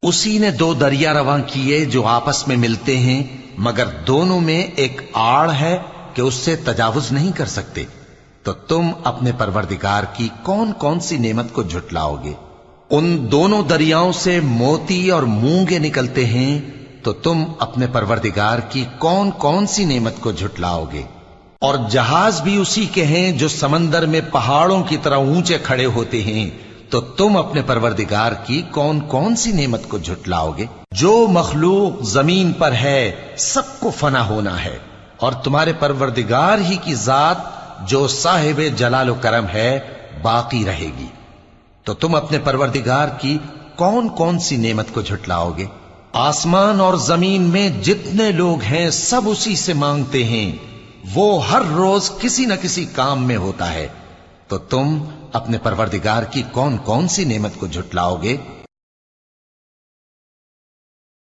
اسی نے دو دریا رواں کیے جو آپس میں ملتے ہیں، مگر دونوں میں ایک آڑ ہے کہ اس سے تجاوز نہیں کر سکتے، تو تم اپنے پروردگار کی کون کون سی نعمت کو جھٹلاؤ گے؟ ان دونوں دریاؤں سے موتی اور مونگے نکلتے ہیں، تو تم اپنے پروردگار کی کون کون سی نعمت کو جھٹلاؤ گے؟ اور جہاز بھی اسی کے ہیں جو سمندر میں پہاڑوں کی طرح اونچے کھڑے ہوتے ہیں، تو تم اپنے پروردگار کی کون کون سی نعمت کو جھٹلاؤ گے؟ جو مخلوق زمین پر ہے سب کو فنا ہونا ہے، اور تمہارے پروردگار ہی کی ذات جو صاحب جلال و کرم ہے باقی رہے گی۔ تو تم اپنے پروردگار کی کون کون سی نعمت کو جھٹلاؤ گے؟ آسمان اور زمین میں جتنے لوگ ہیں سب اسی سے مانگتے ہیں، وہ ہر روز کسی نہ کسی کام میں ہوتا ہے، تو تم اپنے پروردگار کی کون کون سی نعمت کو جھٹلاؤ گے؟